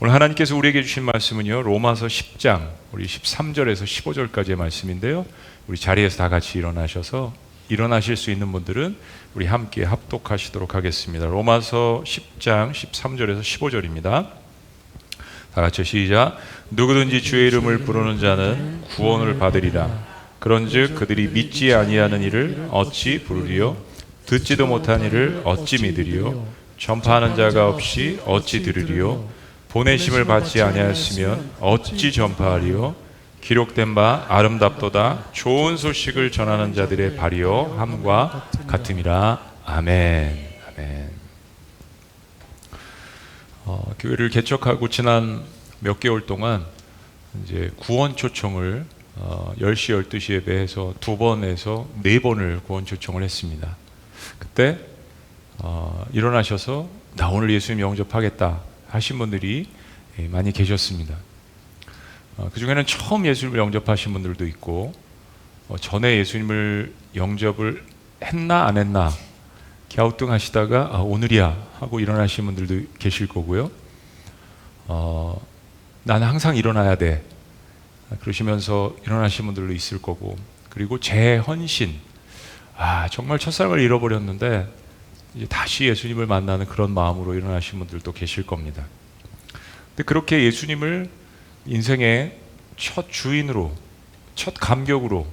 오늘 하나님께서 우리에게 주신 말씀은요, 로마서 10장 우리 13절에서 15절까지의 말씀인데요, 우리 자리에서 다 같이 일어나셔서, 일어나실 수 있는 분들은 우리 함께 합독하시도록 하겠습니다. 로마서 10장 13절에서 15절입니다. 다 같이 시작. 누구든지 주의 이름을 부르는 자는 구원을 받으리라. 그런즉 그들이 믿지 아니하는 이를 어찌 부르리요? 듣지도 못한 이를 어찌 믿으리요? 전파하는 자가 없이 어찌 들으리요? 보내심을 받지 아니하였으면 어찌 전파하리요? 기록된 바 아름답도다 좋은 소식을 전하는 자들의 발이요 함과 같음이라. 아멘. 아멘. 교회를 개척하고 지난 몇 개월 동안 이제 구원 초청을 10시, 12시 예배해서 2번에서 4번을 구원 초청을 했습니다. 그때 일어나셔서 나 오늘 예수님 영접하겠다 하신 분들이 많이 계셨습니다. 그 중에는 처음 예수님을 영접하신 분들도 있고, 전에 예수님을 영접을 했나 안 했나 갸우뚱하시다가 오늘이야 하고 일어나신 분들도 계실 거고요. 나는 항상 일어나야 돼 그러시면서 일어나신 분들도 있을 거고, 그리고 재헌신, 정말 첫사랑을 잃어버렸는데 이제 다시 예수님을 만나는 그런 마음으로 일어나신 분들도 계실 겁니다. 근데 그렇게 예수님을 인생의 첫 주인으로, 첫 감격으로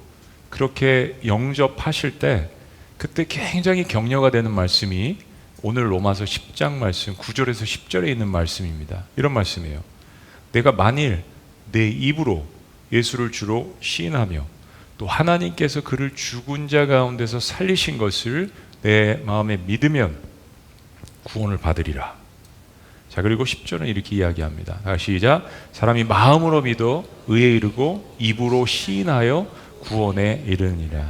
그렇게 영접하실 때, 그때 굉장히 격려가 되는 말씀이 오늘 로마서 10장 말씀 9절에서 10절에 있는 말씀입니다. 이런 말씀이에요. 내가 만일 내 입으로 예수를 주로 시인하며 또 하나님께서 그를 죽은 자 가운데서 살리신 것을 내 마음에 믿으면 구원을 받으리라. 자, 그리고 10절은 이렇게 이야기합니다. 다시 시작. 사람이 마음으로 믿어 의에 이르고 입으로 시인하여 구원에 이르느니라.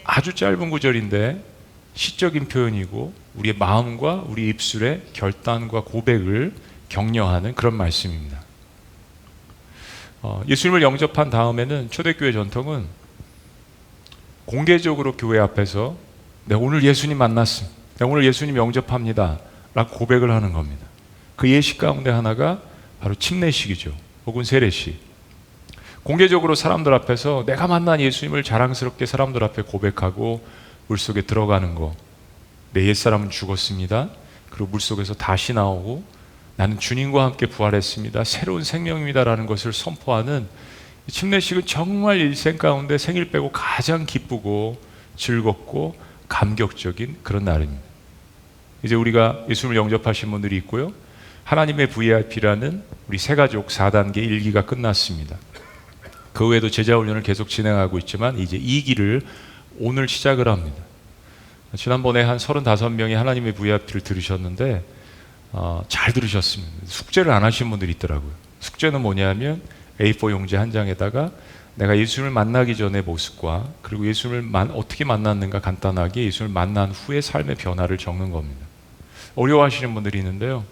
아주 짧은 구절인데 시적인 표현이고 우리의 마음과 우리 입술의 결단과 고백을 격려하는 그런 말씀입니다. 예수님을 영접한 다음에는 초대교회 전통은 공개적으로 교회 앞에서 내가 오늘 예수님 만났습니다, 내가 오늘 예수님 영접합니다 라고 고백을 하는 겁니다. 그 예식 가운데 하나가 바로 침례식이죠. 혹은 세례식. 공개적으로 사람들 앞에서 내가 만난 예수님을 자랑스럽게 사람들 앞에 고백하고 물속에 들어가는 거. 내 옛사람은 죽었습니다, 그리고 물속에서 다시 나오고 나는 주님과 함께 부활했습니다, 새로운 생명입니다 라는 것을 선포하는 침례식은 정말 일생 가운데 생일 빼고 가장 기쁘고 즐겁고 감격적인 그런 날입니다. 이제 우리가 예수님을 영접하신 분들이 있고요, 하나님의 VIP라는 우리 새가족 4단계 1기가 끝났습니다. 그 외에도 제자훈련을 계속 진행하고 있지만 이제 2기를 오늘 시작을 합니다. 지난번에 한 35명이 하나님의 VIP를 들으셨는데 잘 들으셨습니다. 숙제를 안 하신 분들이 있더라고요. 숙제는 뭐냐면 A4 용지 한 장에다가 내가 예수님을 만나기 전의 모습과 그리고 예수님을 어떻게 만났는가 간단하게 예수님을 만난 후의 삶의 변화를 적는 겁니다. 어려워하시는 분들이 있는데요,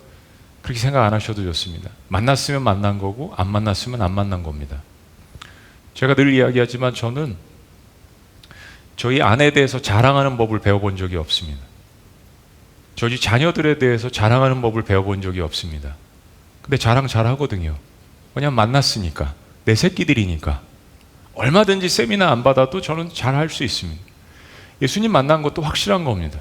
그렇게 생각 안 하셔도 좋습니다. 만났으면 만난 거고 안 만났으면 안 만난 겁니다. 제가 늘 이야기하지만 저는 저희 아내에 대해서 자랑하는 법을 배워본 적이 없습니다. 저희 자녀들에 대해서 자랑하는 법을 배워본 적이 없습니다. 근데 자랑 잘하거든요. 왜냐하면 만났으니까, 내 새끼들이니까. 얼마든지 세미나 안 받아도 저는 잘할 수 있습니다. 예수님 만난 것도 확실한 겁니다.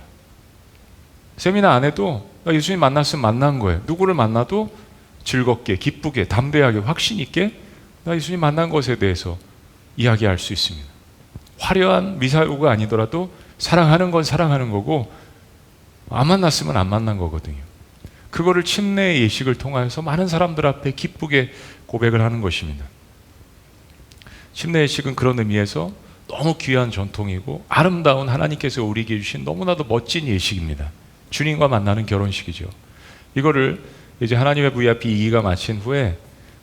세미나 안 해도 예수님 만났으면 만난 거예요. 누구를 만나도 즐겁게, 기쁘게, 담대하게, 확신 있게 나 예수님 만난 것에 대해서 이야기할 수 있습니다. 화려한 미사오가 아니더라도 사랑하는 건 사랑하는 거고 안 만났으면 안 만난 거거든요. 그거를 침례의 예식을 통해서 많은 사람들 앞에 기쁘게 고백을 하는 것입니다. 침례 예식은 그런 의미에서 너무 귀한 전통이고 아름다운 하나님께서 우리에게 주신 너무나도 멋진 예식입니다. 주님과 만나는 결혼식이죠. 이거를 이제 하나님의 VIP 2기가 마친 후에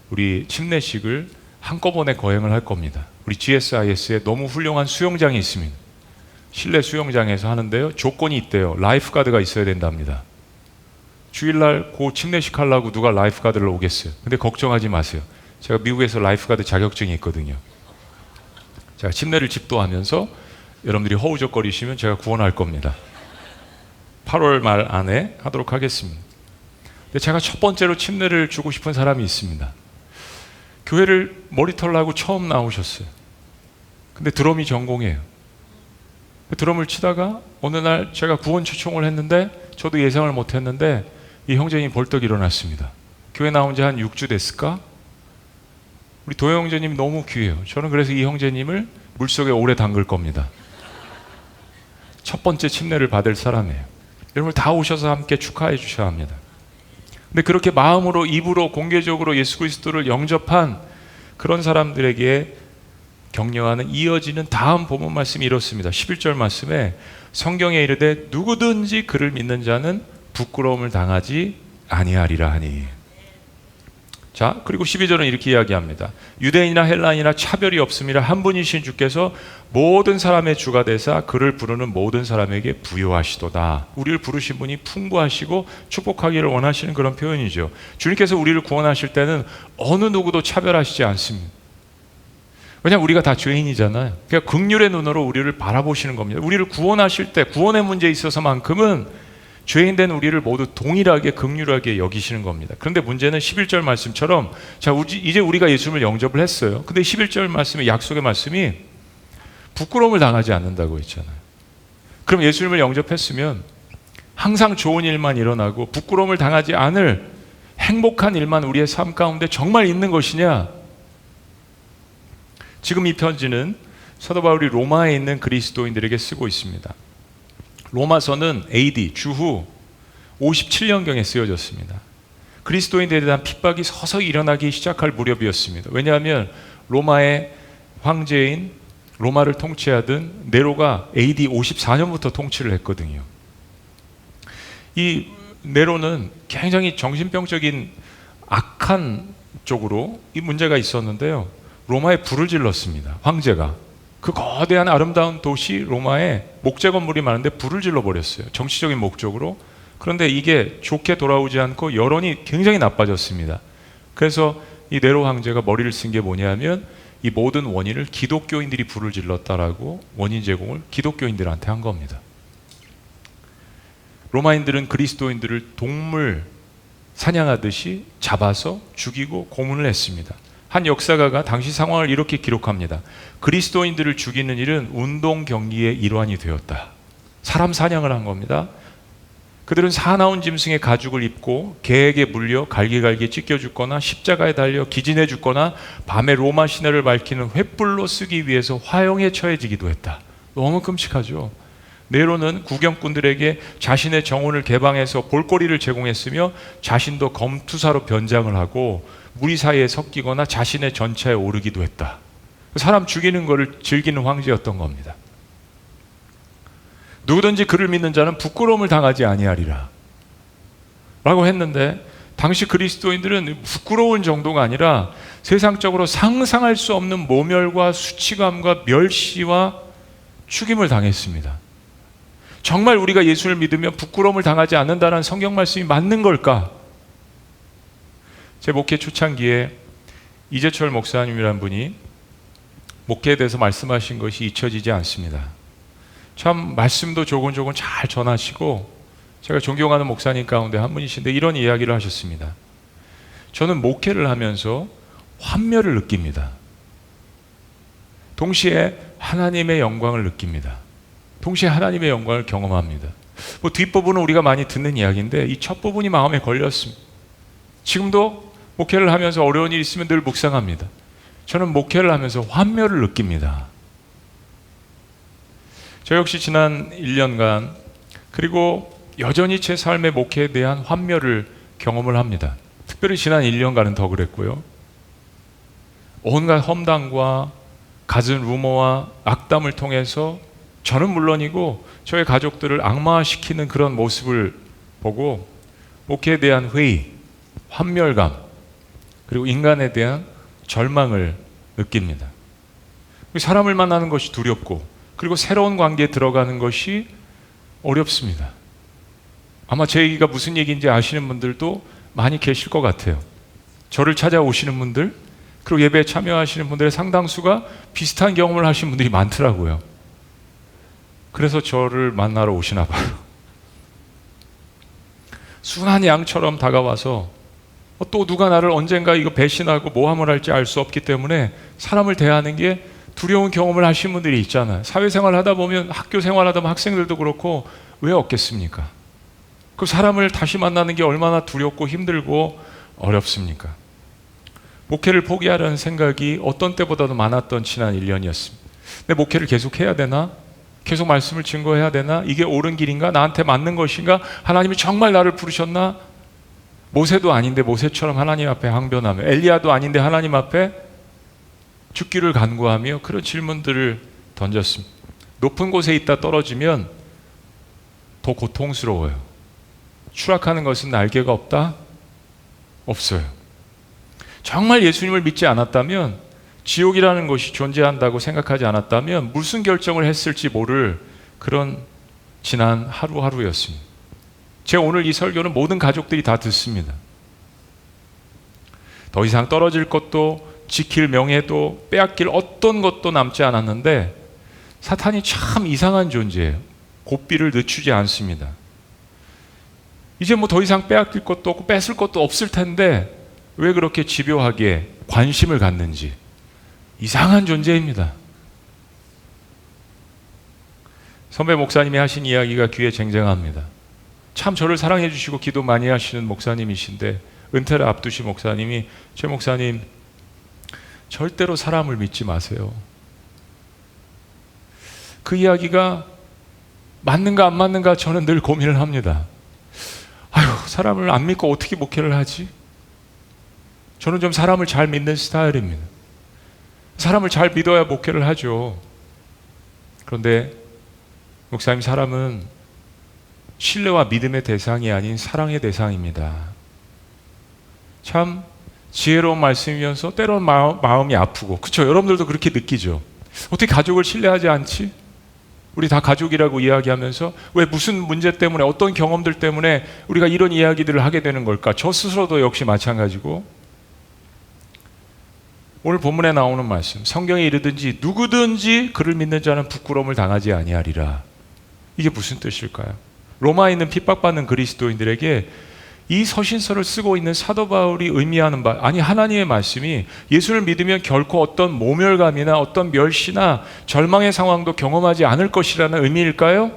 우리 침례식을 한꺼번에 거행을 할 겁니다. 우리 GSIS에 너무 훌륭한 수영장이 있습니다. 실내 수영장에서 하는데요, 조건이 있대요. 라이프가드가 있어야 된답니다. 주일날 그 침례식 하려고 누가 라이프가드를 오겠어요? 근데 걱정하지 마세요. 제가 미국에서 라이프가드 자격증이 있거든요. 제가 침례를 집도하면서 여러분들이 허우적거리시면 제가 구원할 겁니다. 8월 말 안에 하도록 하겠습니다. 근데 제가 첫 번째로 침례를 주고 싶은 사람이 있습니다. 교회를 머리털 나고 처음 나오셨어요. 근데 드럼이 전공이에요. 드럼을 치다가 어느 날 제가 구원 초청을 했는데 저도 예상을 못했는데 이 형제님이 벌떡 일어났습니다. 교회 나온 지 한 6주 됐을까? 우리 도영 형제님이 너무 귀해요. 저는 그래서 이 형제님을 물속에 오래 담글 겁니다. 첫 번째 침례를 받을 사람이에요. 여러분 다 오셔서 함께 축하해 주셔야 합니다. 근데 그렇게 마음으로 입으로 공개적으로 예수 그리스도를 영접한 그런 사람들에게 격려하는 이어지는 다음 본문 말씀이 이렇습니다. 11절 말씀에 성경에 이르되 누구든지 그를 믿는 자는 부끄러움을 당하지 아니하리라 하니. 자, 그리고 12절은 이렇게 이야기합니다. 유대인이나 헬라인이나 차별이 없음이라 한 분이신 주께서 모든 사람의 주가 되사 그를 부르는 모든 사람에게 부요하시도다. 우리를 부르신 분이 풍부하시고 축복하기를 원하시는 그런 표현이죠. 주님께서 우리를 구원하실 때는 어느 누구도 차별하시지 않습니다. 왜냐하면 우리가 다 죄인이잖아요. 그러니까 긍휼의 눈으로 우리를 바라보시는 겁니다. 우리를 구원하실 때 구원의 문제에 있어서만큼은 죄인된 우리를 모두 동일하게 긍휼하게 여기시는 겁니다. 그런데 문제는 11절 말씀처럼 자, 이제 우리가 예수님을 영접을 했어요. 근데 11절 말씀에 약속의 말씀이 부끄러움을 당하지 않는다고 했잖아요. 그럼 예수님을 영접했으면 항상 좋은 일만 일어나고 부끄러움을 당하지 않을 행복한 일만 우리의 삶 가운데 정말 있는 것이냐? 지금 이 편지는 사도 바울이 로마에 있는 그리스도인들에게 쓰고 있습니다. 로마서는 AD 주후 57년경에 쓰여졌습니다. 그리스도인들에 대한 핍박이 서서히 일어나기 시작할 무렵이었습니다. 왜냐하면 로마의 황제인 로마를 통치하던 네로가 AD 54년부터 통치를 했거든요. 이 네로는 굉장히 정신병적인 악한 쪽으로 이 문제가 있었는데요. 로마에 불을 질렀습니다. 황제가. 그 거대한 아름다운 도시 로마에 목재 건물이 많은데 불을 질러버렸어요. 정치적인 목적으로. 그런데 이게 좋게 돌아오지 않고 여론이 굉장히 나빠졌습니다. 그래서 이 네로 황제가 머리를 쓴 게 뭐냐면 이 모든 원인을 기독교인들이 불을 질렀다라고 원인 제공을 기독교인들한테 한 겁니다. 로마인들은 그리스도인들을 동물 사냥하듯이 잡아서 죽이고 고문을 했습니다. 한 역사가가 당시 상황을 이렇게 기록합니다. 그리스도인들을 죽이는 일은 운동 경기의 일환이 되었다. 사람 사냥을 한 겁니다. 그들은 사나운 짐승의 가죽을 입고 개에게 물려 갈기갈기 찢겨 죽거나 십자가에 달려 기진해 죽거나 밤에 로마 시내를 밝히는 횃불로 쓰기 위해서 화형에 처해지기도 했다. 너무 끔찍하죠. 네로는 구경꾼들에게 자신의 정원을 개방해서 볼거리를 제공했으며 자신도 검투사로 변장을 하고 무리 사이에 섞이거나 자신의 전차에 오르기도 했다. 사람 죽이는 것을 즐기는 황제였던 겁니다. 누구든지 그를 믿는 자는 부끄러움을 당하지 아니하리라 라고 했는데 당시 그리스도인들은 부끄러운 정도가 아니라 세상적으로 상상할 수 없는 모멸과 수치감과 멸시와 죽임을 당했습니다. 정말 우리가 예수를 믿으면 부끄러움을 당하지 않는다는 성경 말씀이 맞는 걸까? 제 목회 초창기에 이재철 목사님이란 분이 목회에 대해서 말씀하신 것이 잊혀지지 않습니다. 참 말씀도 조곤조곤 잘 전하시고 제가 존경하는 목사님 가운데 한 분이신데 이런 이야기를 하셨습니다. 저는 목회를 하면서 환멸을 느낍니다. 동시에 하나님의 영광을 느낍니다. 동시에 하나님의 영광을 경험합니다. 뭐 뒷부분은 우리가 많이 듣는 이야기인데 이 첫 부분이 마음에 걸렸습니다. 지금도 목회를 하면서 어려운 일이 있으면 늘 묵상합니다. 저는 목회를 하면서 환멸을 느낍니다. 저 역시 지난 1년간 그리고 여전히 제 삶의 목회에 대한 환멸을 경험을 합니다. 특별히 지난 1년간은 더 그랬고요. 온갖 험담과 갖은 루머와 악담을 통해서 저는 물론이고 저의 가족들을 악마화시키는 그런 모습을 보고 목회에 대한 회의, 환멸감 그리고 인간에 대한 절망을 느낍니다. 사람을 만나는 것이 두렵고 그리고 새로운 관계에 들어가는 것이 어렵습니다. 아마 제 얘기가 무슨 얘기인지 아시는 분들도 많이 계실 것 같아요. 저를 찾아오시는 분들 그리고 예배에 참여하시는 분들의 상당수가 비슷한 경험을 하신 분들이 많더라고요. 그래서 저를 만나러 오시나 봐요. 순한 양처럼 다가와서 또 누가 나를 언젠가 이거 배신하고 모함을 할지 알 수 없기 때문에 사람을 대하는 게 두려운 경험을 하신 분들이 있잖아요. 사회생활 하다 보면, 학교 생활하다 보면 학생들도 그렇고 왜 없겠습니까? 그 사람을 다시 만나는 게 얼마나 두렵고 힘들고 어렵습니까? 목회를 포기하려는 생각이 어떤 때보다도 많았던 지난 1년이었습니다. 내 목회를 계속 해야 되나? 계속 말씀을 증거해야 되나? 이게 옳은 길인가? 나한테 맞는 것인가? 하나님이 정말 나를 부르셨나? 모세도 아닌데 모세처럼 하나님 앞에 항변하며, 엘리야도 아닌데 하나님 앞에 죽기를 간구하며 그런 질문들을 던졌습니다. 높은 곳에 있다 떨어지면 더 고통스러워요. 추락하는 것은 날개가 없다? 없어요. 정말 예수님을 믿지 않았다면, 지옥이라는 것이 존재한다고 생각하지 않았다면 무슨 결정을 했을지 모를 그런 지난 하루하루였습니다. 제가 오늘 이 설교는 모든 가족들이 다 듣습니다. 더 이상 떨어질 것도, 지킬 명예도, 빼앗길 어떤 것도 남지 않았는데 사탄이 참 이상한 존재예요. 고삐를 늦추지 않습니다. 이제 뭐 더 이상 빼앗길 것도 없고 뺏을 것도 없을 텐데 왜 그렇게 집요하게 관심을 갖는지, 이상한 존재입니다. 선배 목사님이 하신 이야기가 귀에 쟁쟁합니다. 참 저를 사랑해 주시고 기도 많이 하시는 목사님이신데, 은퇴를 앞두신 목사님이, 최 목사님 절대로 사람을 믿지 마세요. 그 이야기가 맞는가 안 맞는가 저는 늘 고민을 합니다. 아유, 사람을 안 믿고 어떻게 목회를 하지? 저는 좀 사람을 잘 믿는 스타일입니다. 사람을 잘 믿어야 목회를 하죠. 그런데 목사님, 사람은 신뢰와 믿음의 대상이 아닌 사랑의 대상입니다. 참 지혜로운 말씀이면서 때로는 마음이 아프고, 그렇죠? 여러분들도 그렇게 느끼죠? 어떻게 가족을 신뢰하지 않지? 우리 다 가족이라고 이야기하면서 왜 무슨 문제 때문에, 어떤 경험들 때문에 우리가 이런 이야기들을 하게 되는 걸까? 저 스스로도 역시 마찬가지고, 오늘 본문에 나오는 말씀, 성경에 이르든지 누구든지 그를 믿는 자는 부끄러움을 당하지 아니하리라. 이게 무슨 뜻일까요? 로마에 있는 핍박받는 그리스도인들에게 이 서신서를 쓰고 있는 사도 바울이 의미하는 바, 아니 하나님의 말씀이 예수를 믿으면 결코 어떤 모멸감이나 어떤 멸시나 절망의 상황도 경험하지 않을 것이라는 의미일까요?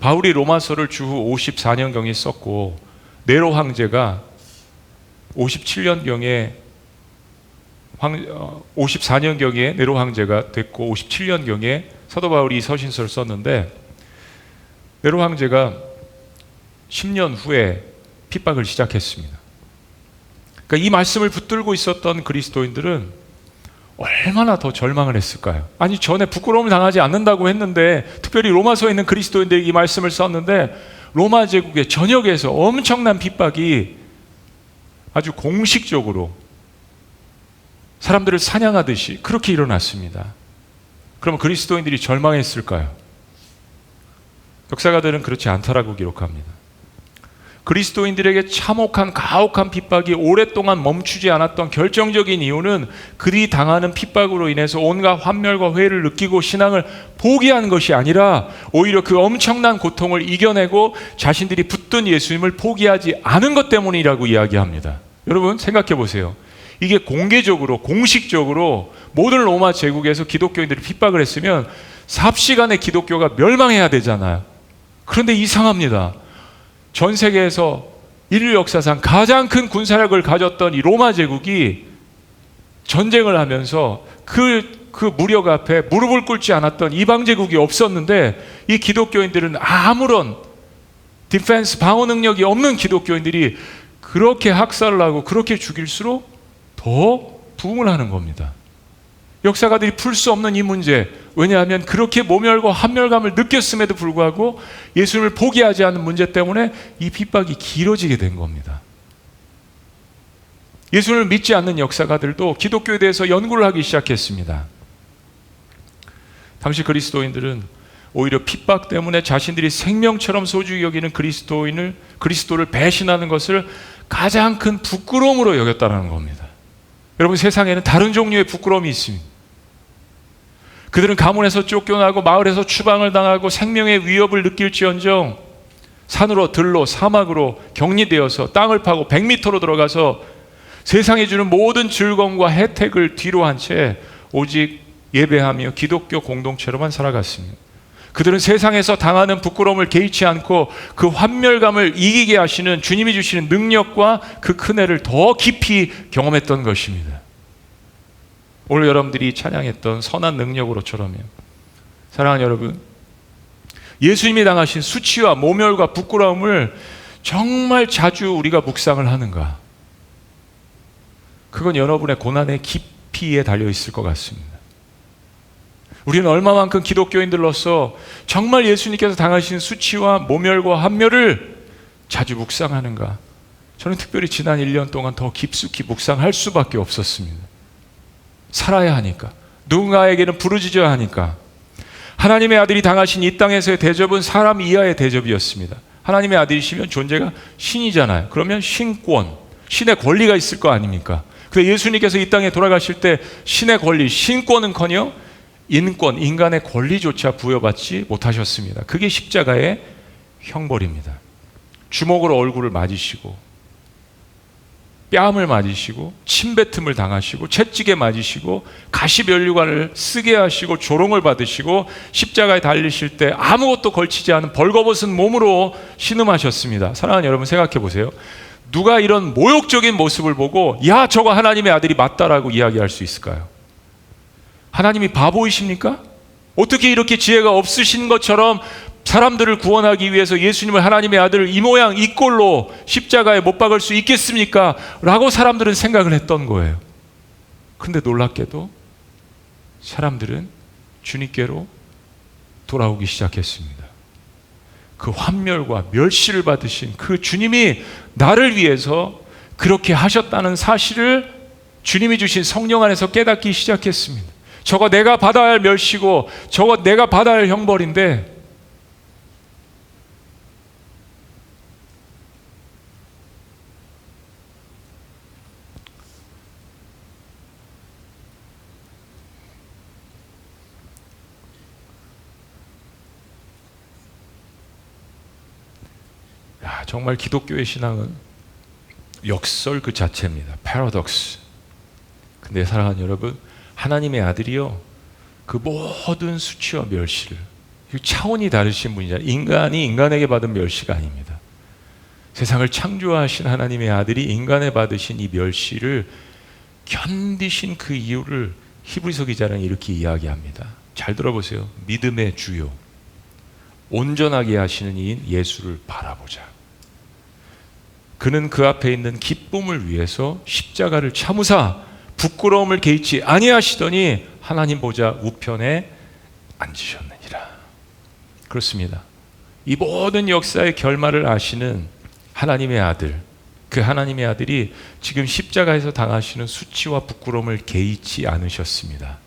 바울이 로마서를 주후 54년경에 썼고, 네로 황제가 57년경에 54년경에 네로 황제가 됐고 57년경에 사도 바울이 이 서신서를 썼는데, 네로 황제가 10년 후에 핍박을 시작했습니다. 그러니까 이 말씀을 붙들고 있었던 그리스도인들은 얼마나 더 절망을 했을까요? 아니, 전에 부끄러움을 당하지 않는다고 했는데, 특별히 로마서에 있는 그리스도인들이 이 말씀을 썼는데, 로마 제국의 전역에서 엄청난 핍박이 아주 공식적으로 사람들을 사냥하듯이 그렇게 일어났습니다. 그러면 그리스도인들이 절망했을까요? 역사가들은 그렇지 않다라고 기록합니다. 그리스도인들에게 참혹한 가혹한 핍박이 오랫동안 멈추지 않았던 결정적인 이유는 그들이 당하는 핍박으로 인해서 온갖 환멸과 회의를 느끼고 신앙을 포기한 것이 아니라 오히려 그 엄청난 고통을 이겨내고 자신들이 붙든 예수님을 포기하지 않은 것 때문이라고 이야기합니다. 여러분 생각해 보세요. 이게 공개적으로, 공식적으로 모든 로마 제국에서 기독교인들이 핍박을 했으면 삽시간에 기독교가 멸망해야 되잖아요. 그런데 이상합니다. 전 세계에서 인류 역사상 가장 큰 군사력을 가졌던 이 로마 제국이 전쟁을 하면서 그 무력 앞에 무릎을 꿇지 않았던 이방 제국이 없었는데, 이 기독교인들은 아무런 디펜스, 방어 능력이 없는 기독교인들이 그렇게 학살을 하고 그렇게 죽일수록 더 부흥을 하는 겁니다. 역사가들이 풀 수 없는 이 문제, 왜냐하면 그렇게 모멸과 환멸감을 느꼈음에도 불구하고 예수님을 포기하지 않는 문제 때문에 이 핍박이 길어지게 된 겁니다. 예수님을 믿지 않는 역사가들도 기독교에 대해서 연구를 하기 시작했습니다. 당시 그리스도인들은 오히려 핍박 때문에 자신들이 생명처럼 소중히 여기는 그리스도를 배신하는 것을 가장 큰 부끄러움으로 여겼다는 겁니다. 여러분, 세상에는 다른 종류의 부끄러움이 있습니다. 그들은 가문에서 쫓겨나고 마을에서 추방을 당하고 생명의 위협을 느낄지언정 산으로 들로 사막으로 격리되어서 땅을 파고 100m로 들어가서 세상에 주는 모든 즐거움과 혜택을 뒤로 한 채 오직 예배하며 기독교 공동체로만 살아갔습니다. 그들은 세상에서 당하는 부끄러움을 개의치 않고 그 환멸감을 이기게 하시는 주님이 주시는 능력과 그 큰 애를 더 깊이 경험했던 것입니다. 오늘 여러분들이 찬양했던 선한 능력으로처럼요. 사랑하는 여러분, 예수님이 당하신 수치와 모멸과 부끄러움을 정말 자주 우리가 묵상을 하는가? 그건 여러분의 고난의 깊이에 달려 있을 것 같습니다. 우리는 얼마만큼 기독교인들로서 정말 예수님께서 당하신 수치와 모멸과 환멸을 자주 묵상하는가? 저는 특별히 지난 1년 동안 더 깊숙이 묵상할 수밖에 없었습니다. 살아야 하니까, 누군가에게는 부르짖어야 하니까. 하나님의 아들이 당하신 이 땅에서의 대접은 사람 이하의 대접이었습니다. 하나님의 아들이시면 존재가 신이잖아요. 그러면 신권, 신의 권리가 있을 거 아닙니까? 그래서 예수님께서 이 땅에 돌아가실 때 신의 권리, 신권은커녕 인권, 인간의 권리조차 부여받지 못하셨습니다. 그게 십자가의 형벌입니다. 주먹으로 얼굴을 맞으시고 뺨을 맞으시고 침뱉음을 당하시고 채찍에 맞으시고 가시면류관을 쓰게 하시고 조롱을 받으시고 십자가에 달리실 때 아무것도 걸치지 않은 벌거벗은 몸으로 신음하셨습니다. 사랑하는 여러분, 생각해 보세요. 누가 이런 모욕적인 모습을 보고 야, 저거 하나님의 아들이 맞다라고 이야기할 수 있을까요? 하나님이 바보이십니까? 어떻게 이렇게 지혜가 없으신 것처럼 사람들을 구원하기 위해서 예수님을, 하나님의 아들을 이 모양 이 꼴로 십자가에 못 박을 수 있겠습니까? 라고 사람들은 생각을 했던 거예요. 근데 놀랍게도 사람들은 주님께로 돌아오기 시작했습니다. 그 환멸과 멸시를 받으신 그 주님이 나를 위해서 그렇게 하셨다는 사실을 주님이 주신 성령 안에서 깨닫기 시작했습니다. 저거 내가 받아야 할 멸시고 저거 내가 받아야 할 형벌인데, 정말 기독교의 신앙은 역설 그 자체입니다. 패러독스. 근데 사랑하는 여러분, 하나님의 아들이요, 그 모든 수치와 멸시를, 차원이 다르신 분이잖아요. 인간이 인간에게 받은 멸시가 아닙니다. 세상을 창조하신 하나님의 아들이 인간에 받으신 이 멸시를 견디신 그 이유를 히브리서 기자는 이렇게 이야기합니다. 잘 들어보세요. 믿음의 주요, 온전하게 하시는 이인 예수를 바라보자. 그는 그 앞에 있는 기쁨을 위해서 십자가를 참으사 부끄러움을 개의치 아니하시더니 하나님 보좌 우편에 앉으셨느니라. 그렇습니다. 이 모든 역사의 결말을 아시는 하나님의 아들, 그 하나님의 아들이 지금 십자가에서 당하시는 수치와 부끄러움을 개의치 않으셨습니다.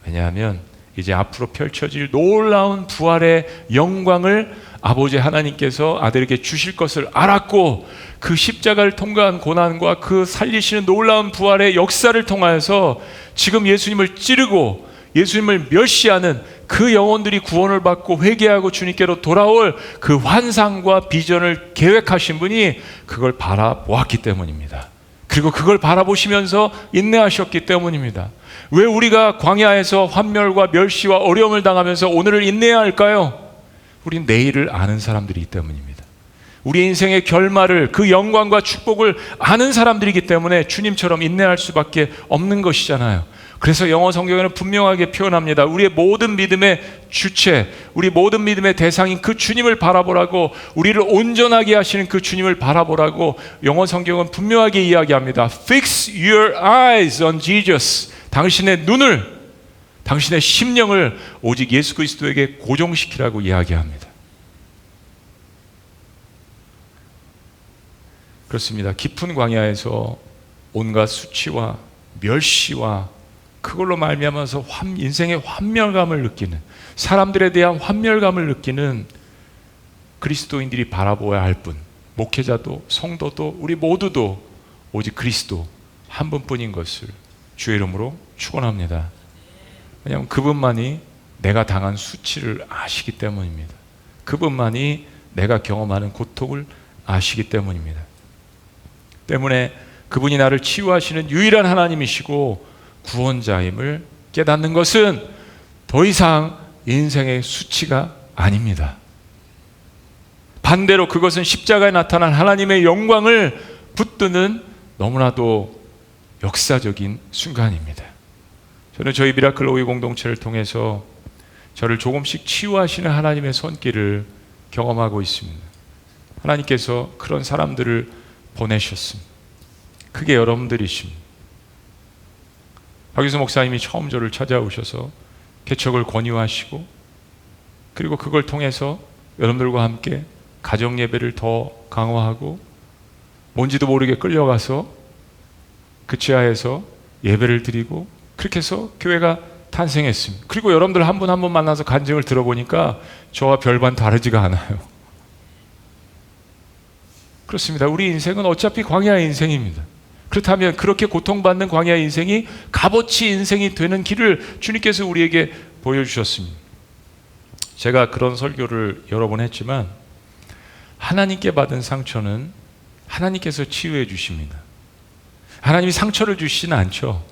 왜냐하면 이제 앞으로 펼쳐질 놀라운 부활의 영광을 아버지 하나님께서 아들에게 주실 것을 알았고, 그 십자가를 통과한 고난과 그 살리시는 놀라운 부활의 역사를 통하여서 지금 예수님을 찌르고 예수님을 멸시하는 그 영혼들이 구원을 받고 회개하고 주님께로 돌아올 그 환상과 비전을 계획하신 분이 그걸 바라보았기 때문입니다. 그리고 그걸 바라보시면서 인내하셨기 때문입니다. 왜 우리가 광야에서 환멸과 멸시와 어려움을 당하면서 오늘을 인내해야 할까요? 우린 내일을 아는 사람들이기 때문입니다. 우리 인생의 결말을, 그 영광과 축복을 아는 사람들이기 때문에 주님처럼 인내할 수밖에 없는 것이잖아요. 그래서 영어 성경에는 분명하게 표현합니다. 우리의 모든 믿음의 주체, 우리 모든 믿음의 대상인 그 주님을 바라보라고, 우리를 온전하게 하시는 그 주님을 바라보라고 영어 성경은 분명하게 이야기합니다. Fix your eyes on Jesus. 당신의 눈을, 당신의 심령을 오직 예수 그리스도에게 고정시키라고 이야기합니다. 그렇습니다. 깊은 광야에서 온갖 수치와 멸시와 그걸로 말미암아서 인생의 환멸감을 느끼는, 사람들에 대한 환멸감을 느끼는 그리스도인들이 바라보아야 할 분, 목회자도 성도도 우리 모두도 오직 그리스도 한 분뿐인 것을 주의 이름으로 축원합니다. 왜냐하면 그분만이 내가 당한 수치를 아시기 때문입니다. 그분만이 내가 경험하는 고통을 아시기 때문입니다. 때문에 그분이 나를 치유하시는 유일한 하나님이시고 구원자임을 깨닫는 것은 더 이상 인생의 수치가 아닙니다. 반대로 그것은 십자가에 나타난 하나님의 영광을 붙드는 너무나도 역사적인 순간입니다. 저는 저희 미라클 오이 공동체를 통해서 저를 조금씩 치유하시는 하나님의 손길을 경험하고 있습니다. 하나님께서 그런 사람들을 보내셨습니다. 그게 여러분들이십니다. 박유수 목사님이 처음 저를 찾아오셔서 개척을 권유하시고, 그리고 그걸 통해서 여러분들과 함께 가정 예배를 더 강화하고, 뭔지도 모르게 끌려가서 그 지하에서 예배를 드리고, 그렇게 해서 교회가 탄생했습니다. 그리고 여러분들 한 분 한 분 만나서 간증을 들어보니까 저와 별반 다르지가 않아요. 그렇습니다. 우리 인생은 어차피 광야의 인생입니다. 그렇다면 그렇게 고통받는 광야의 인생이 값어치 인생이 되는 길을 주님께서 우리에게 보여주셨습니다. 제가 그런 설교를 여러 번 했지만, 하나님께 받은 상처는 하나님께서 치유해 주십니다. 하나님이 상처를 주시지는 않죠.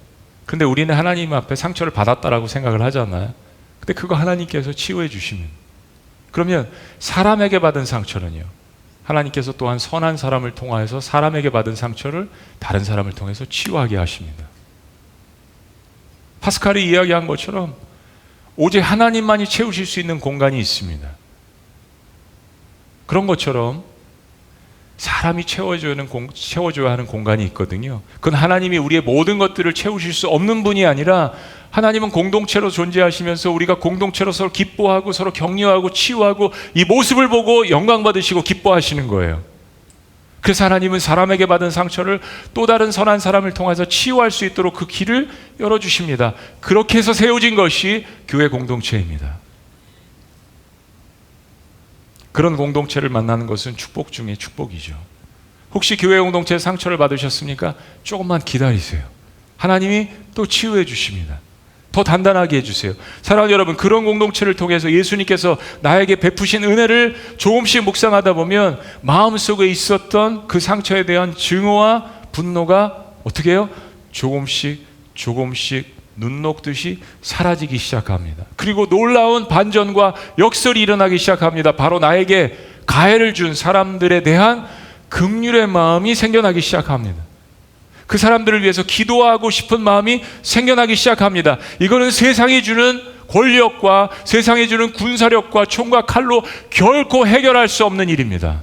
근데 우리는 하나님 앞에 상처를 받았다라고 생각을 하잖아요. 근데 그거 하나님께서 치유해 주시면, 그러면 사람에게 받은 상처는요, 하나님께서 또한 선한 사람을 통하여서 사람에게 받은 상처를 다른 사람을 통해서 치유하게 하십니다. 파스칼이 이야기한 것처럼 오직 하나님만이 채우실 수 있는 공간이 있습니다. 그런 것처럼 사람이 채워줘야 하는 공간이 있거든요. 그건 하나님이 우리의 모든 것들을 채우실 수 없는 분이 아니라, 하나님은 공동체로 존재하시면서 우리가 공동체로 서로 기뻐하고 서로 격려하고 치유하고 이 모습을 보고 영광 받으시고 기뻐하시는 거예요. 그래서 하나님은 사람에게 받은 상처를 또 다른 선한 사람을 통해서 치유할 수 있도록 그 길을 열어주십니다. 그렇게 해서 세워진 것이 교회 공동체입니다. 그런 공동체를 만나는 것은 축복 중에 축복이죠. 혹시 교회 공동체에 상처를 받으셨습니까? 조금만 기다리세요. 하나님이 또 치유해 주십니다. 더 단단하게 해주세요. 사랑하는 여러분, 그런 공동체를 통해서 예수님께서 나에게 베푸신 은혜를 조금씩 묵상하다 보면 마음속에 있었던 그 상처에 대한 증오와 분노가 어떻게 해요? 조금씩 눈 녹듯이 사라지기 시작합니다. 그리고 놀라운 반전과 역설이 일어나기 시작합니다. 바로 나에게 가해를 준 사람들에 대한 긍휼의 마음이 생겨나기 시작합니다. 그 사람들을 위해서 기도하고 싶은 마음이 생겨나기 시작합니다. 이거는 세상이 주는 권력과 세상이 주는 군사력과 총과 칼로 결코 해결할 수 없는 일입니다.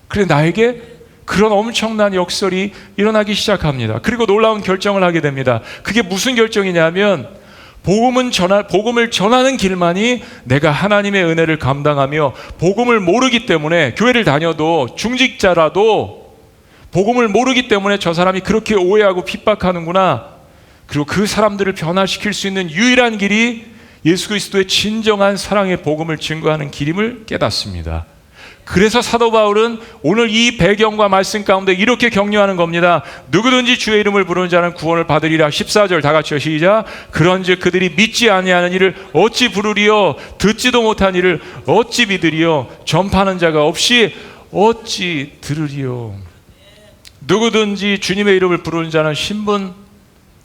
그래서 나에게 그런 엄청난 역설이 일어나기 시작합니다. 그리고 놀라운 결정을 하게 됩니다. 그게 무슨 결정이냐면, 복음을 전하는 길만이 내가 하나님의 은혜를 감당하며, 복음을 모르기 때문에 교회를 다녀도 중직자라도 복음을 모르기 때문에 저 사람이 그렇게 오해하고 핍박하는구나, 그리고 그 사람들을 변화시킬 수 있는 유일한 길이 예수 그리스도의 진정한 사랑의 복음을 증거하는 길임을 깨닫습니다. 그래서 사도 바울은 오늘 이 배경과 말씀 가운데 이렇게 격려하는 겁니다. 누구든지 주의 이름을 부르는 자는 구원을 받으리라. 14절 다 같이요, 시작. 그런즉 그들이 믿지 아니하는 이를 어찌 부르리요? 듣지도 못한 이를 어찌 믿으리요? 전파하는 자가 없이 어찌 들으리요? 누구든지 주님의 이름을 부르는 자는 신분,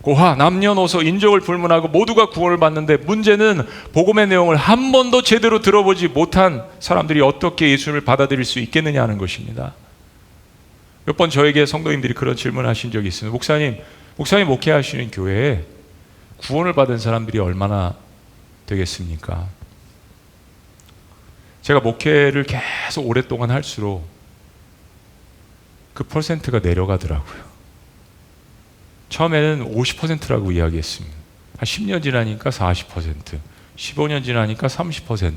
고하, 남녀노소, 인종을 불문하고 모두가 구원을 받는데, 문제는 복음의 내용을 한 번도 제대로 들어보지 못한 사람들이 어떻게 예수님을 받아들일 수 있겠느냐 하는 것입니다. 몇 번 저에게 성도님들이 그런 질문을 하신 적이 있습니다. 목사님 목회하시는 교회에 구원을 받은 사람들이 얼마나 되겠습니까? 제가 목회를 계속 오랫동안 할수록 그 퍼센트가 내려가더라고요. 처음에는 50%라고 이야기했습니다. 한 10년 지나니까 40%, 15년 지나니까 30%,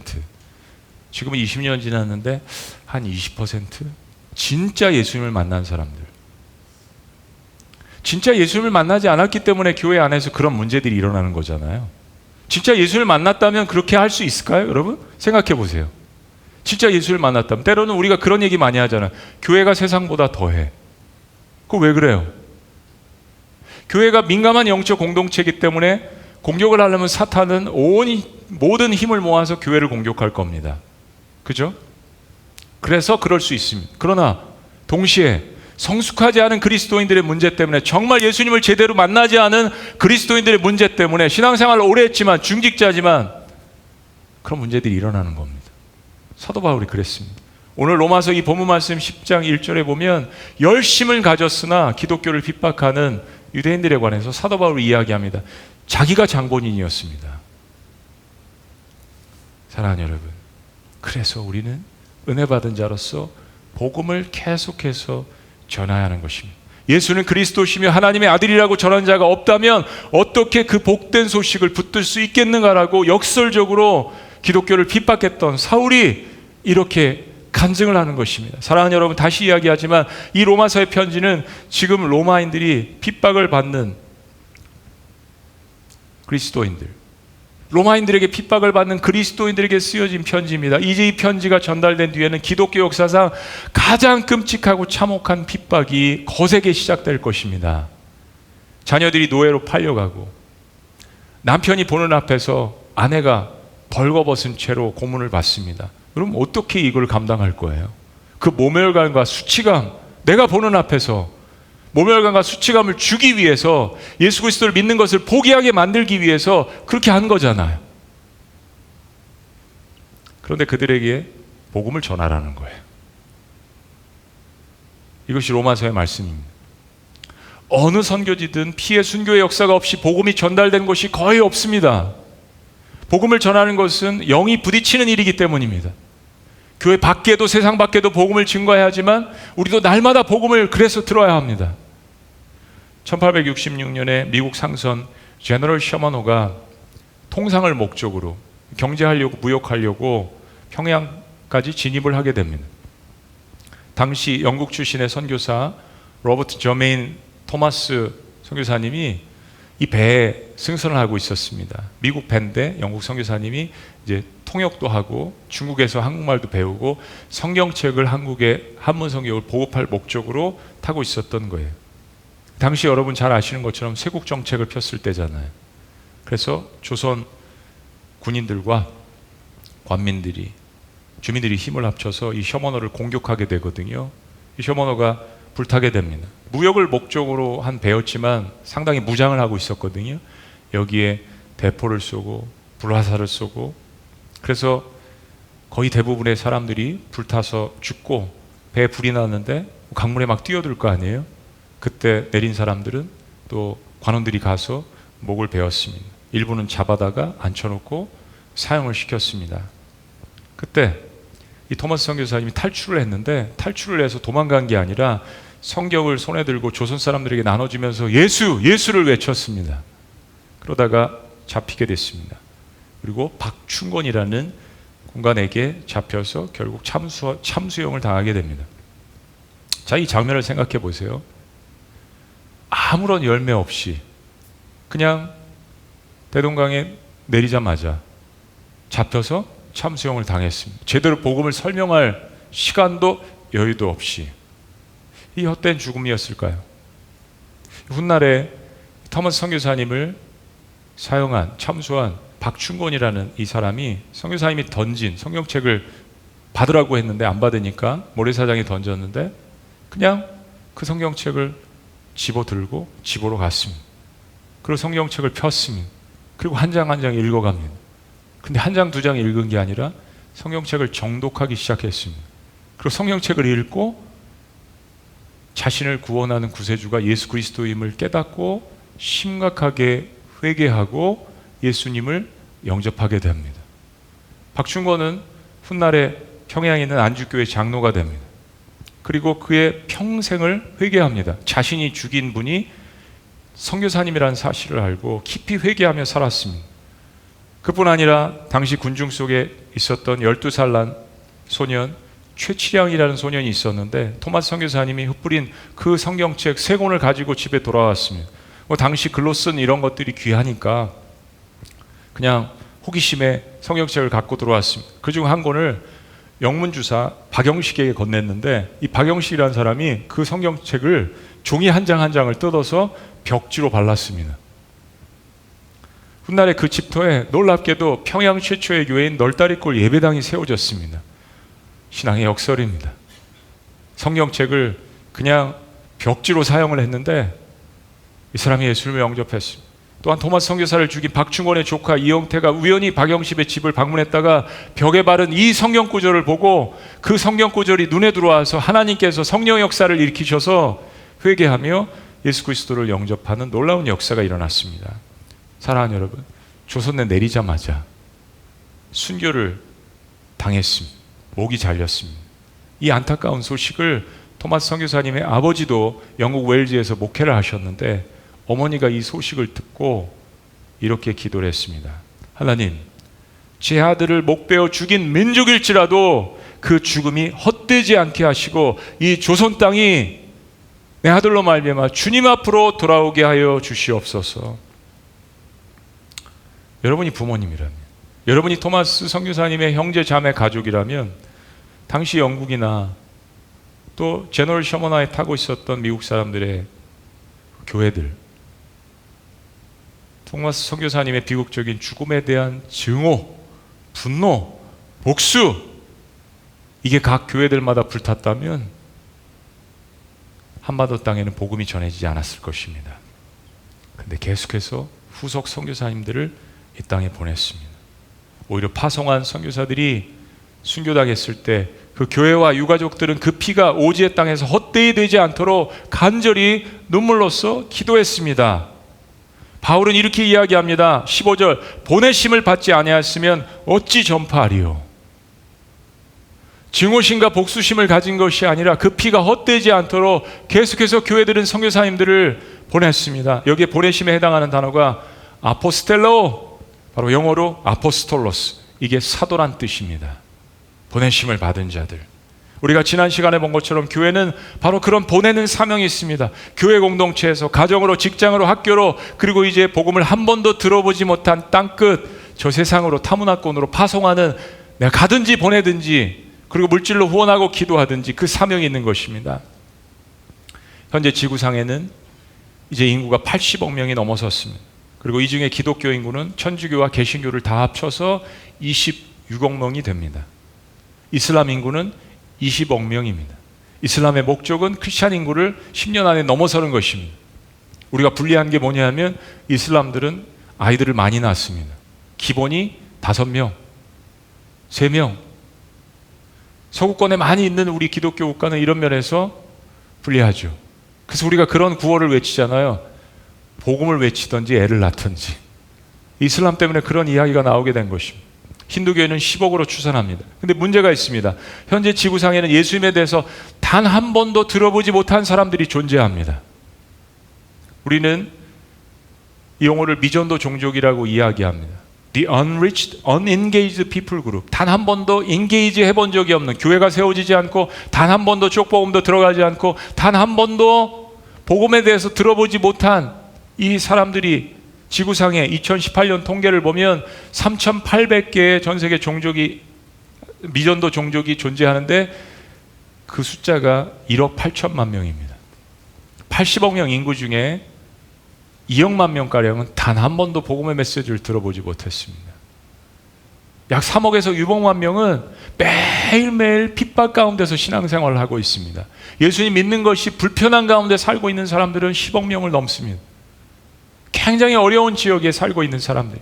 지금은 20년 지났는데 한 20%? 진짜 예수님을 만난 사람들. 진짜 예수님을 만나지 않았기 때문에 교회 안에서 그런 문제들이 일어나는 거잖아요. 진짜 예수님을 만났다면 그렇게 할 수 있을까요, 여러분? 생각해 보세요. 진짜 예수를 만났다면. 때로는 우리가 그런 얘기 많이 하잖아요. 교회가 세상보다 더해. 그거 왜 그래요? 교회가 민감한 영적 공동체이기 때문에 공격을 하려면 사탄은 모든 힘을 모아서 교회를 공격할 겁니다. 그죠? 그래서 그럴 수 있습니다. 그러나 동시에 성숙하지 않은 그리스도인들의 문제 때문에, 정말 예수님을 제대로 만나지 않은 그리스도인들의 문제 때문에, 신앙생활을 오래 했지만 중직자지만 그런 문제들이 일어나는 겁니다. 사도 바울이 그랬습니다. 오늘 로마서 이 본문 말씀 10장 1절에 보면 열심을 가졌으나 기독교를 핍박하는 유대인들에 관해서 사도 바울이 이야기합니다. 자기가 장본인이었습니다. 사랑하는 여러분, 그래서 우리는 은혜 받은 자로서 복음을 계속해서 전해야 하는 것입니다. 예수는 그리스도시며 하나님의 아들이라고 전한 자가 없다면 어떻게 그 복된 소식을 붙들 수 있겠는가라고 역설적으로 기독교를 핍박했던 사울이 이렇게 간증을 하는 것입니다. 사랑하는 여러분, 다시 이야기하지만 이 로마서의 편지는 지금 로마인들이 핍박을 받는 그리스도인들, 로마인들에게 핍박을 받는 그리스도인들에게 쓰여진 편지입니다. 이제 이 편지가 전달된 뒤에는 기독교 역사상 가장 끔찍하고 참혹한 핍박이 거세게 시작될 것입니다. 자녀들이 노예로 팔려가고, 남편이 보는 앞에서 아내가 벌거벗은 채로 고문을 받습니다. 그럼 어떻게 이걸 감당할 거예요? 그 모멸감과 수치감, 내가 보는 앞에서 모멸감과 수치감을 주기 위해서, 예수 그리스도를 믿는 것을 포기하게 만들기 위해서 그렇게 한 거잖아요. 그런데 그들에게 복음을 전하라는 거예요. 이것이 로마서의 말씀입니다. 어느 선교지든 피해 순교의 역사가 없이 복음이 전달된 곳이 거의 없습니다. 복음을 전하는 것은 영이 부딪히는 일이기 때문입니다. 교회 밖에도, 세상 밖에도 복음을 증거해야 하지만 우리도 날마다 복음을 그래서 들어야 합니다. 1866년에 미국 상선 제너럴 셔먼호가 통상을 목적으로 경제하려고, 무역하려고 평양까지 진입을 하게 됩니다. 당시 영국 출신의 선교사 로버트 저메인 토마스 선교사님이 이 배에 승선을 하고 있었습니다. 미국 배인데 영국 선교사님이 이제 통역도 하고 중국에서 한국말도 배우고 성경책을 한국의 한문 성경을 보급할 목적으로 타고 있었던 거예요. 당시 여러분 잘 아시는 것처럼 세국 정책을 폈을 때잖아요. 그래서 조선 군인들과 관민들이, 주민들이 힘을 합쳐서 이 셔먼호를 공격하게 되거든요. 이 셔먼호가 불타게 됩니다. 무역을 목적으로 한 배였지만 상당히 무장을 하고 있었거든요. 여기에 대포를 쏘고 불화살을 쏘고, 그래서 거의 대부분의 사람들이 불타서 죽고, 배에 불이 났는데 강물에 막 뛰어들 거 아니에요. 그때 내린 사람들은 또 관원들이 가서 목을 베었습니다. 일부는 잡아다가 앉혀놓고 사형을 시켰습니다. 그때 이 토마스 선교사님이 탈출을 했는데, 탈출을 해서 도망간 게 아니라 성경을 손에 들고 조선 사람들에게 나눠주면서 예수를 외쳤습니다. 그러다가 잡히게 됐습니다. 그리고 박충권이라는 공간에게 잡혀서 결국 참수형을 당하게 됩니다. 자, 이 장면을 생각해 보세요. 아무런 열매 없이 그냥 대동강에 내리자마자 잡혀서 참수형을 당했습니다. 제대로 복음을 설명할 시간도 여유도 없이. 이 헛된 죽음이었을까요? 훗날에 토마스 선교사님을 사용한, 참수한 박충권이라는 이 사람이 선교사님이 던진 성경책을 받으라고 했는데 안 받으니까 모래사장에 던졌는데 그냥 그 성경책을 집어들고 집으로 갔습니다. 그리고 성경책을 폈습니다. 그리고 한 장 한 장 읽어갑니다. 근데 한 장, 두 장 읽은 게 아니라 성경책을 정독하기 시작했습니다. 그리고 성경책을 읽고 자신을 구원하는 구세주가 예수 그리스도임을 깨닫고 심각하게 회개하고 예수님을 영접하게 됩니다. 박충권은 훗날에 평양에 있는 안주교회 장로가 됩니다. 그리고 그의 평생을 회개합니다. 자신이 죽인 분이 선교사님이라는 사실을 알고 깊이 회개하며 살았습니다. 그뿐 아니라 당시 군중 속에 있었던 12살 난 소년 최치량이라는 소년이 있었는데, 토마스 선교사님이 흩뿌린 그 성경책 3권을 가지고 집에 돌아왔습니다. 당시 글로 쓴 이런 것들이 귀하니까 그냥 호기심에 성경책을 갖고 들어왔습니다. 그중 한 권을 영문주사 박영식에게 건넸는데, 이 박영식이라는 사람이 그 성경책을 종이 한 장 한 장을 뜯어서 벽지로 발랐습니다. 훗날에 그 집터에 놀랍게도 평양 최초의 교회인 널다리골 예배당이 세워졌습니다. 신앙의 역설입니다. 성경책을 그냥 벽지로 사용을 했는데 이 사람이 예수님을 영접했습니다. 또한 토마스 선교사를 죽인 박충원의 조카 이영태가 우연히 박영십의 집을 방문했다가 벽에 바른 이 성경 구절을 보고 그 성경 구절이 눈에 들어와서 하나님께서 성령 역사를 일으키셔서 회개하며 예수 그리스도를 영접하는 놀라운 역사가 일어났습니다. 사랑하는 여러분, 조선에 내리자마자 순교를 당했습니다. 목이 잘렸습니다. 이 안타까운 소식을 토마스 선교사님의 아버지도 영국 웨일즈에서 목회를 하셨는데 어머니가 이 소식을 듣고 이렇게 기도를 했습니다. 하나님, 제 아들을 목베어 죽인 민족일지라도 그 죽음이 헛되지 않게 하시고 이 조선 땅이 내 아들로 말미암아 주님 앞으로 돌아오게 하여 주시옵소서. 여러분이 부모님이라면, 여러분이 토마스 선교사님의 형제 자매 가족이라면 당시 영국이나 또 제너럴 셔먼하에 타고 있었던 미국 사람들의 교회들, 토마스 선교사님의 비극적인 죽음에 대한 증오, 분노, 복수, 이게 각 교회들마다 불탔다면 한반도 땅에는 복음이 전해지지 않았을 것입니다. 근데 계속해서 후속 선교사님들을 이 땅에 보냈습니다. 오히려 파송한 선교사들이 순교당했을 때 그 교회와 유가족들은 그 피가 오지의 땅에서 헛되이 되지 않도록 간절히 눈물로써 기도했습니다. 바울은 이렇게 이야기합니다. 15절, 보내심을 받지 아니하였으면 어찌 전파하리요. 증오심과 복수심을 가진 것이 아니라 그 피가 헛되지 않도록 계속해서 교회들은 선교사님들을 보냈습니다. 여기에 보내심에 해당하는 단어가 아포스텔로, 바로 영어로 아포스톨로스, 이게 사도란 뜻입니다. 보내심을 받은 자들. 우리가 지난 시간에 본 것처럼 교회는 바로 그런 보내는 사명이 있습니다. 교회 공동체에서 가정으로, 직장으로, 학교로, 그리고 이제 복음을 한 번도 들어보지 못한 땅끝 저 세상으로, 타문화권으로 파송하는, 내가 가든지 보내든지, 그리고 물질로 후원하고 기도하든지 그 사명이 있는 것입니다. 현재 지구상에는 이제 인구가 80억 명이 넘어섰습니다. 그리고 이 중에 기독교 인구는 천주교와 개신교를 다 합쳐서 26억 명이 됩니다. 이슬람 인구는 20억 명입니다. 이슬람의 목적은 크리스찬 인구를 10년 안에 넘어서는 것입니다. 우리가 분리한 게 뭐냐면 이슬람들은 아이들을 많이 낳습니다. 기본이 5명, 3명. 서구권에 많이 있는 우리 기독교 국가는 이런 면에서 불리하죠. 그래서 우리가 그런 구호를 외치잖아요. 복음을 외치든지 애를 낳든지. 이슬람 때문에 그런 이야기가 나오게 된 것입니다. 힌두교회는 10억으로 추산합니다. 근데 문제가 있습니다. 현재 지구상에는 예수님에 대해서 단 한 번도 들어보지 못한 사람들이 존재합니다. 우리는 이 용어를 미전도 종족이라고 이야기합니다. The unreached, unengaged people group. 단 한 번도 engage 해본 적이 없는, 교회가 세워지지 않고 단 한 번도 족복음도 들어가지 않고 단 한 번도 복음에 대해서 들어보지 못한 이 사람들이 지구상에 2018년 통계를 보면 3,800개의 전 세계 종족이, 미전도 종족이 존재하는데 그 숫자가 1억 8천만 명입니다. 80억 명 인구 중에 2억만 명가량은 단 한 번도 복음의 메시지를 들어보지 못했습니다. 약 3억에서 6억만 명은 매일매일 핍박 가운데서 신앙생활을 하고 있습니다. 예수님 믿는 것이 불편한 가운데 살고 있는 사람들은 10억 명을 넘습니다. 굉장히 어려운 지역에 살고 있는 사람들.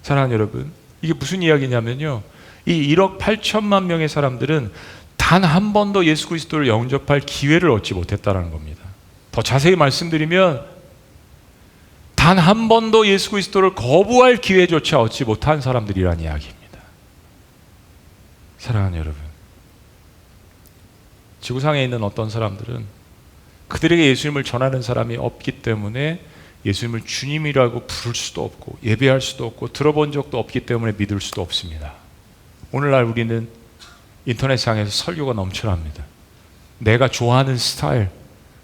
사랑하는 여러분, 이게 무슨 이야기냐면요, 이 1억 8천만 명의 사람들은 단 한 번도 예수 그리스도를 영접할 기회를 얻지 못했다는 겁니다. 더 자세히 말씀드리면 단 한 번도 예수 그리스도를 거부할 기회조차 얻지 못한 사람들이란 이야기입니다. 사랑하는 여러분, 지구상에 있는 어떤 사람들은 그들에게 예수님을 전하는 사람이 없기 때문에 예수님을 주님이라고 부를 수도 없고 예배할 수도 없고 들어본 적도 없기 때문에 믿을 수도 없습니다. 오늘날 우리는 인터넷상에서 설교가 넘쳐납니다. 내가 좋아하는 스타일,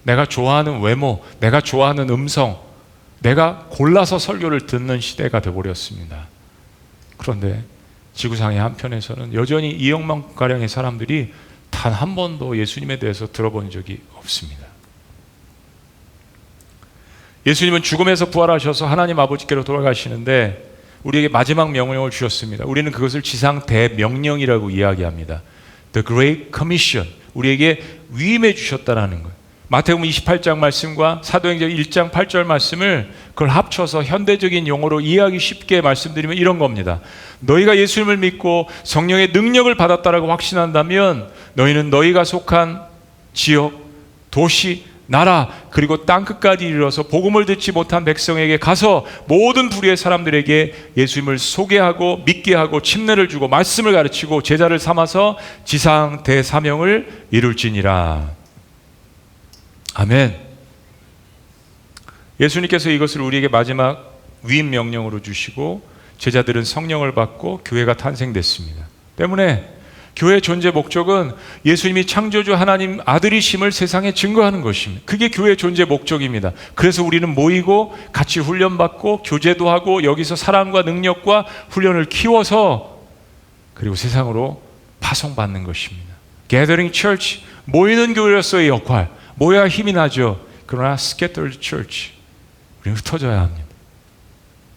내가 좋아하는 외모, 내가 좋아하는 음성, 내가 골라서 설교를 듣는 시대가 되어버렸습니다. 그런데 지구상의 한편에서는 여전히 2억만가량의 사람들이 단 한 번도 예수님에 대해서 들어본 적이 없습니다. 예수님은 죽음에서 부활하셔서 하나님 아버지께로 돌아가시는데 우리에게 마지막 명령을 주셨습니다. 우리는 그것을 지상 대명령이라고 이야기합니다. The Great Commission. 우리에게 위임해 주셨다라는 거예요. 마태복음 28장 말씀과 사도행전 1장 8절 말씀을 그걸 합쳐서 현대적인 용어로 이해하기 쉽게 말씀드리면 이런 겁니다. 너희가 예수님을 믿고 성령의 능력을 받았다라고 확신한다면 너희는 너희가 속한 지역, 도시, 나라 그리고 땅끝까지 이르러서 복음을 듣지 못한 백성에게 가서 모든 부류의 사람들에게 예수님을 소개하고 믿게 하고 침례를 주고 말씀을 가르치고 제자를 삼아서 지상 대사명을 이룰지니라. 아멘. 예수님께서 이것을 우리에게 마지막 위임 명령으로 주시고 제자들은 성령을 받고 교회가 탄생됐습니다. 때문에 교회의 존재 목적은 예수님이 창조주 하나님 아들이심을 세상에 증거하는 것입니다. 그게 교회의 존재 목적입니다. 그래서 우리는 모이고 같이 훈련받고 교제도 하고 여기서 사랑과 능력과 훈련을 키워서 그리고 세상으로 파송받는 것입니다. Gathering Church, 모이는 교회로서의 역할, 모여야 힘이 나죠. 그러나 Scattered Church, 우리는 흩어져야 합니다.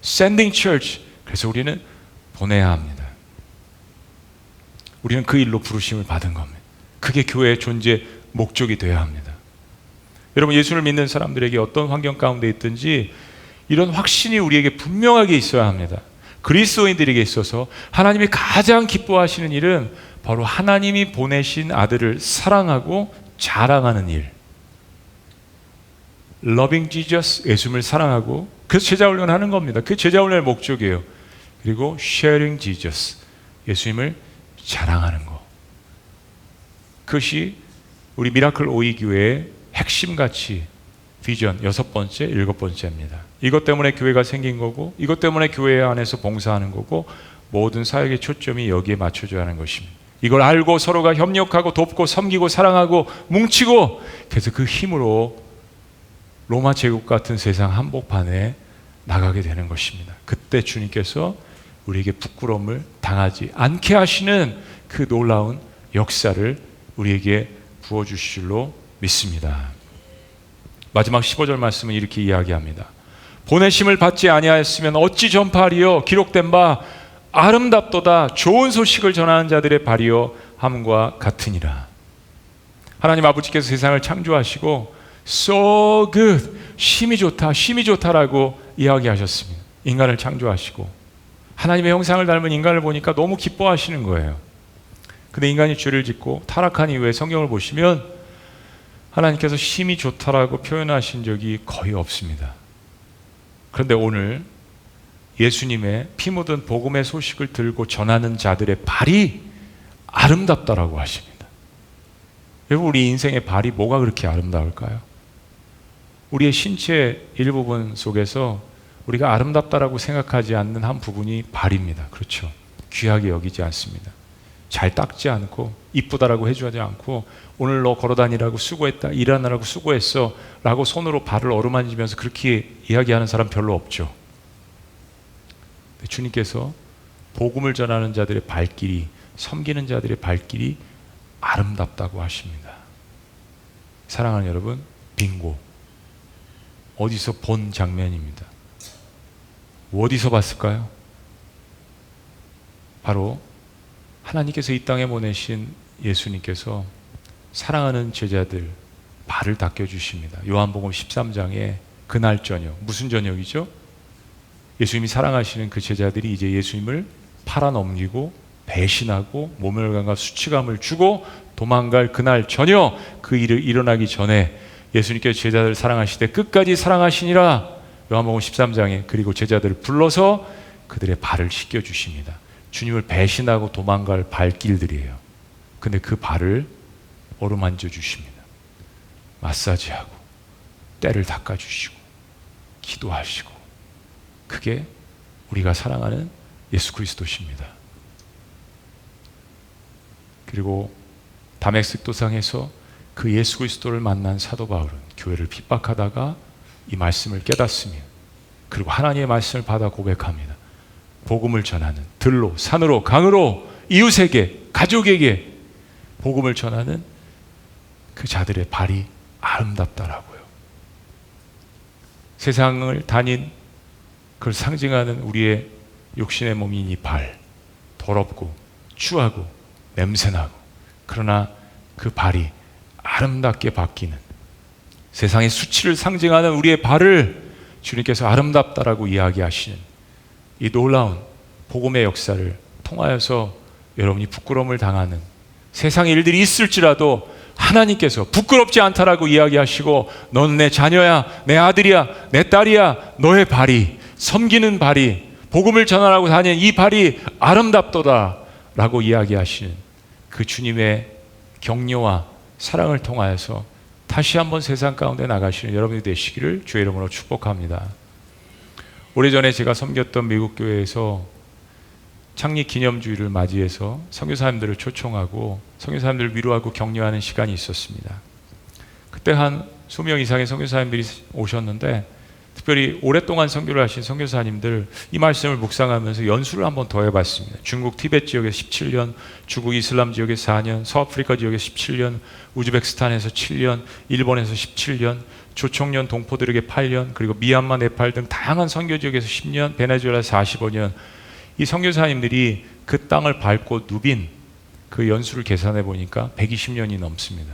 Sending Church, 그래서 우리는 보내야 합니다. 우리는 그 일로 부르심을 받은 겁니다. 그게 교회의 존재 목적이 되어야 합니다. 여러분, 예수를 믿는 사람들에게 어떤 환경 가운데 있든지 이런 확신이 우리에게 분명하게 있어야 합니다. 그리스도인들에게 있어서 하나님이 가장 기뻐하시는 일은 바로 하나님이 보내신 아들을 사랑하고 자랑하는 일. Loving Jesus, 예수님을 사랑하고 그래서 제자훈련을 하는 겁니다. 그게 제자훈련의 목적이에요. 그리고 Sharing Jesus, 예수님을 자랑하는 것. 그것이 우리 미라클 오이 교회의 핵심 가치, 비전 6번째, 7번째입니다. 이것 때문에 교회가 생긴 거고 이것 때문에 교회 안에서 봉사하는 거고 모든 사역의 초점이 여기에 맞춰져야 하는 것입니다. 이걸 알고 서로가 협력하고 돕고 섬기고 사랑하고 뭉치고 그래서 그 힘으로 로마 제국 같은 세상 한복판에 나가게 되는 것입니다. 그때 주님께서 우리에게 부끄러움을 당하지 않게 하시는 그 놀라운 역사를 우리에게 부어주실 줄로 믿습니다. 마지막 15절 말씀은 이렇게 이야기합니다. 보내심을 받지 아니하였으면 어찌 전파하리요? 기록된 바 아름답도다 좋은 소식을 전하는 자들의 발이요 함과 같으니라. 하나님 아버지께서 세상을 창조하시고 So good, 심이 좋다, 심이 좋다라고 이야기하셨습니다. 인간을 창조하시고 하나님의 형상을 닮은 인간을 보니까 너무 기뻐하시는 거예요. 근데 인간이 죄를 짓고 타락한 이후에 성경을 보시면 하나님께서 심이 좋다라고 표현하신 적이 거의 없습니다. 그런데 오늘 예수님의 피 묻은 복음의 소식을 들고 전하는 자들의 발이 아름답다라고 하십니다. 여러분, 우리 인생의 발이 뭐가 그렇게 아름다울까요? 우리의 신체 일부분 속에서 우리가 아름답다라고 생각하지 않는 한 부분이 발입니다. 그렇죠? 귀하게 여기지 않습니다. 잘 닦지 않고 이쁘다라고 해주지 않고 오늘 너 걸어다니라고 수고했다, 일하느라고 수고했어 라고 손으로 발을 어루만지면서 그렇게 이야기하는 사람 별로 없죠. 주님께서 복음을 전하는 자들의 발길이, 섬기는 자들의 발길이 아름답다고 하십니다. 사랑하는 여러분, 빙고. 어디서 본 장면입니다. 어디서 봤을까요? 바로 하나님께서 이 땅에 보내신 예수님께서 사랑하는 제자들 발을 닦여주십니다. 요한복음 13장에 그날 저녁, 무슨 저녁이죠? 예수님이 사랑하시는 그 제자들이 이제 예수님을 팔아넘기고 배신하고 모멸감과 수치감을 주고 도망갈 그날 저녁, 그 일을 일어나기 전에 예수님께서 제자들을 사랑하시되 끝까지 사랑하시니라. 요한복음 13장에 그리고 제자들을 불러서 그들의 발을 씻겨주십니다. 주님을 배신하고 도망갈 발길들이에요. 근데 그 발을 어루만져 주십니다. 마사지하고 때를 닦아주시고 기도하시고, 그게 우리가 사랑하는 예수 그리스도십니다. 그리고 다메섹 도상에서 그 예수 그리스도를 만난 사도 바울은 교회를 핍박하다가 이 말씀을 깨닫으며 그리고 하나님의 말씀을 받아 고백합니다. 복음을 전하는 들로, 산으로, 강으로 이웃에게, 가족에게 복음을 전하는 그 자들의 발이 아름답다라고요. 세상을 다닌 그걸 상징하는 우리의 육신의 몸인 이 발, 더럽고 추하고 냄새나고, 그러나 그 발이 아름답게 바뀌는, 세상의 수치를 상징하는 우리의 발을 주님께서 아름답다라고 이야기하시는 이 놀라운 복음의 역사를 통하여서 여러분이 부끄러움을 당하는 세상의 일들이 있을지라도 하나님께서 부끄럽지 않다라고 이야기하시고, 너는 내 자녀야, 내 아들이야, 내 딸이야, 너의 발이, 섬기는 발이, 복음을 전하라고 다니는 이 발이 아름답도다 라고 이야기하시는 그 주님의 격려와 사랑을 통하여서 다시 한번 세상 가운데 나가시는 여러분이 되시기를 주의 이름으로 축복합니다. 오래전에 제가 섬겼던 미국 교회에서 창립 기념주일을 맞이해서 선교사님들을 초청하고 선교사님들을 위로하고 격려하는 시간이 있었습니다. 그때 한 20명 이상의 선교사님들이 오셨는데, 특별히 오랫동안 선교를 하신 선교사님들 이 말씀을 묵상하면서 연수를 한번 더 해봤습니다. 중국 티베트 지역에서 17년, 중국 이슬람 지역에서 4년, 서아프리카 지역에서 17년, 우즈베키스탄에서 7년, 일본에서 17년, 조청년 동포들에게 8년, 그리고 미얀마, 네팔 등 다양한 선교 지역에서 10년, 베네수엘라에서 45년. 이 선교사님들이 그 땅을 밟고 누빈 그 연수를 계산해 보니까 120년이 넘습니다.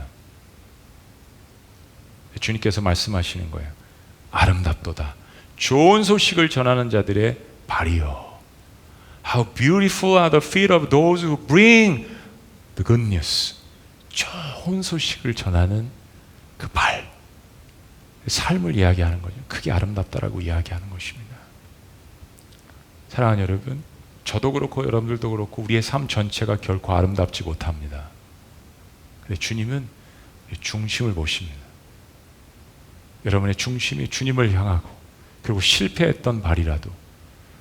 주님께서 말씀하시는 거예요. 아름답도다. 좋은 소식을 전하는 자들의 발이요. How beautiful are the feet of those who bring the good news. 좋은 소식을 전하는 그 발. 삶을 이야기하는 거죠. 그게 아름답다라고 이야기하는 것입니다. 사랑하는 여러분, 저도 그렇고 여러분들도 그렇고 우리의 삶 전체가 결코 아름답지 못합니다. 근데 주님은 중심을 보십니다. 여러분의 중심이 주님을 향하고, 그리고 실패했던 발이라도,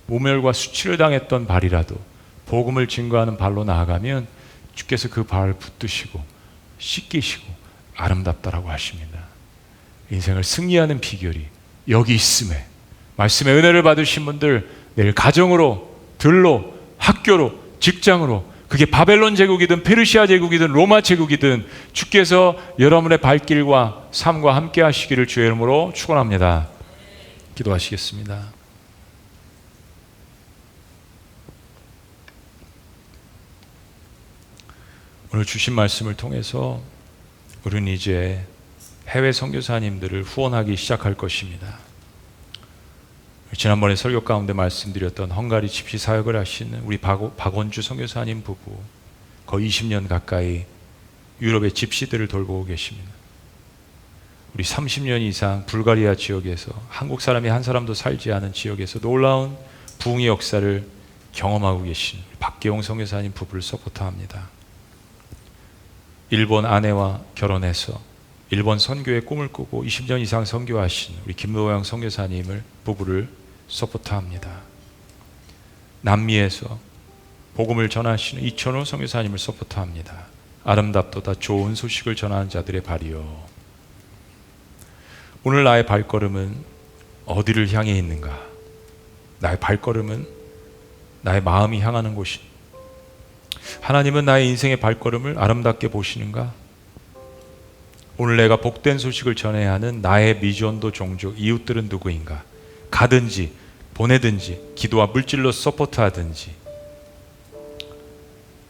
모멸과 수치를 당했던 발이라도 복음을 증거하는 발로 나아가면 주께서 그 발을 붙드시고 씻기시고 아름답다라고 하십니다. 인생을 승리하는 비결이 여기 있음에, 말씀의 은혜를 받으신 분들 내일 가정으로, 들로, 학교로, 직장으로, 그게 바벨론 제국이든 페르시아 제국이든 로마 제국이든 주께서 여러분의 발길과 삶과 함께 하시기를 주의 이름으로 축원합니다. 기도하시겠습니다. 오늘 주신 말씀을 통해서 우리는 이제 해외 선교사님들을 후원하기 시작할 것입니다. 지난번에 설교 가운데 말씀드렸던 헝가리 집시 사역을 하시는 우리 박원주 선교사님 부부, 거의 20년 가까이 유럽의 집시들을 돌보고 계십니다. 우리 30년 이상 불가리아 지역에서, 한국 사람이 한 사람도 살지 않은 지역에서 놀라운 부흥의 역사를 경험하고 계신 박계홍 선교사님 부부를 서포트합니다. 일본 아내와 결혼해서 일본 선교의 꿈을 꾸고 20년 이상 선교하신 우리 김노영 선교사님을 부부를 서포트합니다. 남미에서 복음을 전하시는 이천호 선교사님을 서포트합니다. 아름답도다 좋은 소식을 전하는 자들의 발이요. 오늘 나의 발걸음은 어디를 향해 있는가? 나의 발걸음은 나의 마음이 향하는 곳이, 하나님은 나의 인생의 발걸음을 아름답게 보시는가? 오늘 내가 복된 소식을 전해야 하는 나의 미전도 종족 이웃들은 누구인가? 가든지 보내든지 기도와 물질로 서포트하든지,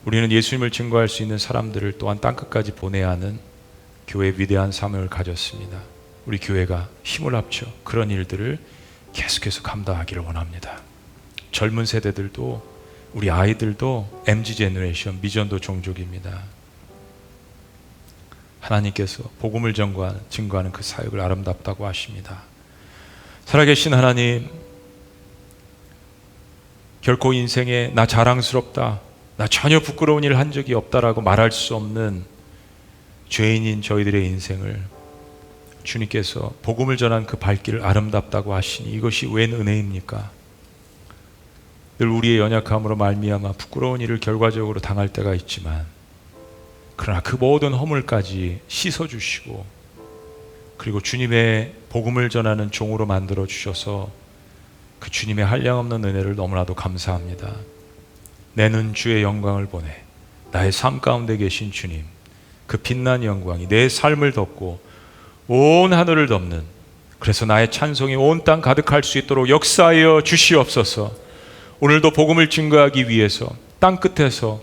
우리는 예수님을 증거할 수 있는 사람들을 또한 땅끝까지 보내야 하는 교회의 위대한 사명을 가졌습니다. 우리 교회가 힘을 합쳐 그런 일들을 계속해서 감당하기를 원합니다. 젊은 세대들도, 우리 아이들도 MZ 제너레이션 미전도 종족입니다. 하나님께서 복음을 증거하는 그 사역을 아름답다고 하십니다. 살아계신 하나님, 결코 인생에 나 자랑스럽다, 나 전혀 부끄러운 일 한 적이 없다라고 말할 수 없는 죄인인 저희들의 인생을 주님께서 복음을 전한 그 발길을 아름답다고 하시니 이것이 웬 은혜입니까? 늘 우리의 연약함으로 말미암아 부끄러운 일을 결과적으로 당할 때가 있지만, 그러나 그 모든 허물까지 씻어주시고, 그리고 주님의 복음을 전하는 종으로 만들어 주셔서 그 주님의 한량없는 은혜를 너무나도 감사합니다. 내 눈 주의 영광을 보내, 나의 삶 가운데 계신 주님, 그 빛난 영광이 내 삶을 덮고 온 하늘을 덮는, 그래서 나의 찬송이 온 땅 가득할 수 있도록 역사하여 주시옵소서. 오늘도 복음을 증거하기 위해서 땅끝에서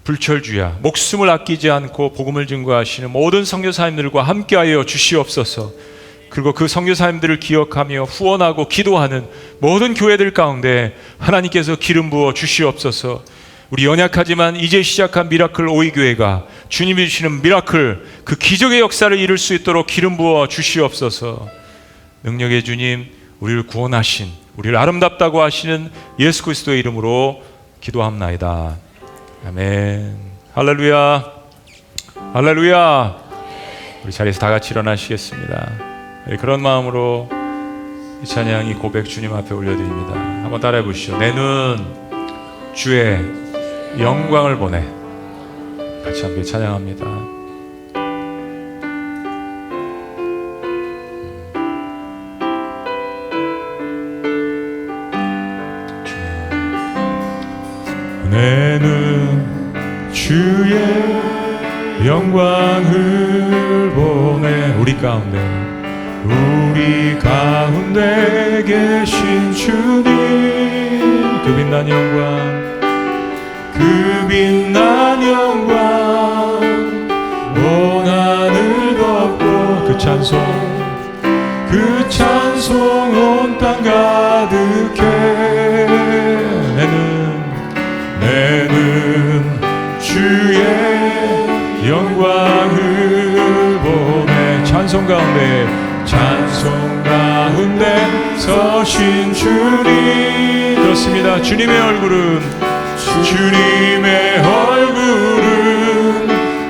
불철주야 목숨을 아끼지 않고 복음을 증거하시는 모든 선교사님들과 함께하여 주시옵소서. 그리고 그 선교사님들을 기억하며 후원하고 기도하는 모든 교회들 가운데 하나님께서 기름 부어 주시옵소서. 우리 연약하지만 이제 시작한 미라클 오이교회가 주님이 주시는 미라클, 그 기적의 역사를 이룰 수 있도록 기름 부어 주시옵소서. 능력의 주님, 우리를 구원하신, 우리를 아름답다고 하시는 예수 그리스도의 이름으로 기도합나이다. 아멘. 할렐루야. 할렐루야. 우리 자리에서 다 같이 일어나시겠습니다. 그런 마음으로 이 찬양, 이 고백 주님 앞에 올려드립니다. 한번 따라해 보시죠. 내 눈 주의 영광을 보내. 같이 함께 찬양합니다. 내 눈 주의 영광을 보내. 우리 가운데 계신 주님, 그 빛난 영광, 그 빛난 영광 온 하늘 덮고, 그 찬송 온 땅 가득해. 내 눈 주의 영광을 보내. 찬송 가운데 서신 주님. 그렇습니다. 주님의 얼굴은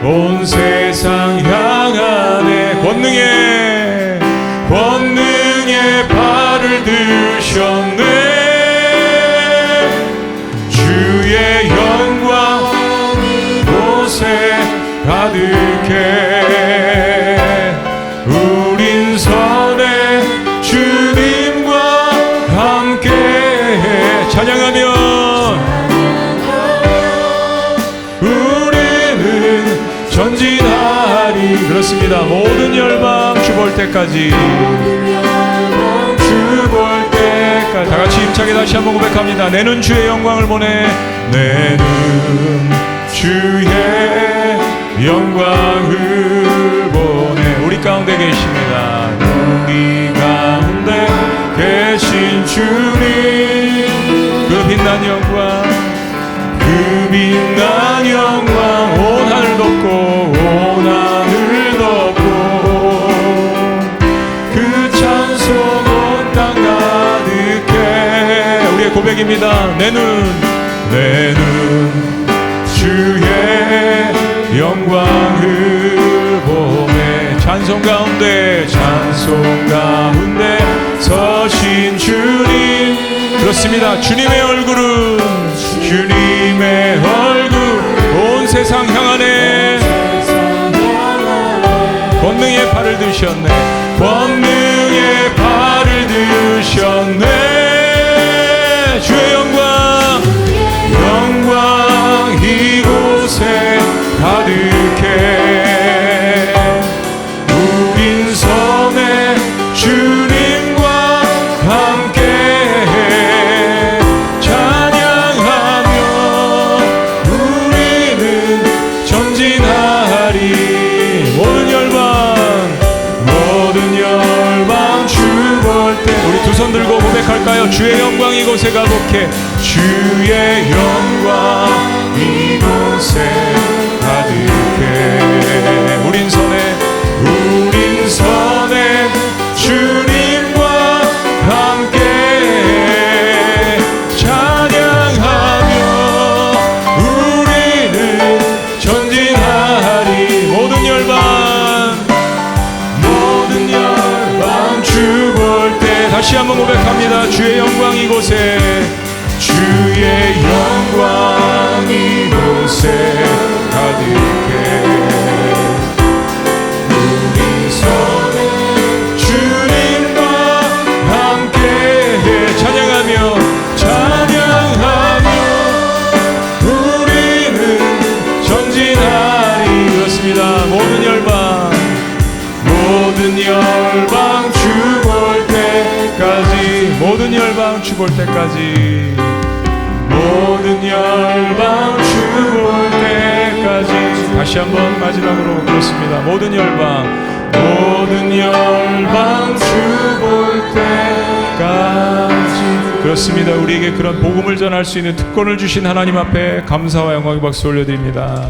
온 세상 향하네. 권능의 발을 드셨네. 주의 영광 곳에 가득해. 우린 선해 주님과 함께 찬양하며 우리는 전진하리. 그렇습니다. 모든 열방 주 볼 때까지, 다 같이 힘차게 다시 한번 고백합니다. 내 눈 주의 영광을 보내. 내 눈 주의 영광을 보내. 우리 가운데 계십니다. 우리 가운데 계신 주님, 그 빛난 영광 온 하늘 덮고, 그 찬송 온 땅 가득해. 우리의 고백입니다. 내 눈 주의 영광을 보내. 찬송 가운데 서신 주님. 그렇습니다. 주님의 얼굴 온 세상 향하네. 권능의 발을 드셨네. 주의 영광 이곳에 가득해. 우린 선해 주님과 함께 찬양하며 우리는 전진하리. 모든 열방 주 볼 때 우리 두 손 들고 고백할까요? 주의 영광 이곳에 가득해. 주의 영광 이곳에 가득해. 우린 선해 주님과 함께 찬양하며 우리는 전진하리. 모든 열방 주 볼 때 다시 한번 고백합니다. 주의 영광 이곳에, 가득해. 우리 손에 주님과 함께 찬양하며 우리는 전진하리. 그렇습니다. 모든 열방 주 볼 때까지 모든 열방 주 볼 때까지. 다시 한번 마지막으로 그렇습니다. 모든 열방 주 볼 때까지. 그렇습니다. 우리에게 그런 복음을 전할 수 있는 특권을 주신 하나님 앞에 감사와 영광의 박수 올려드립니다.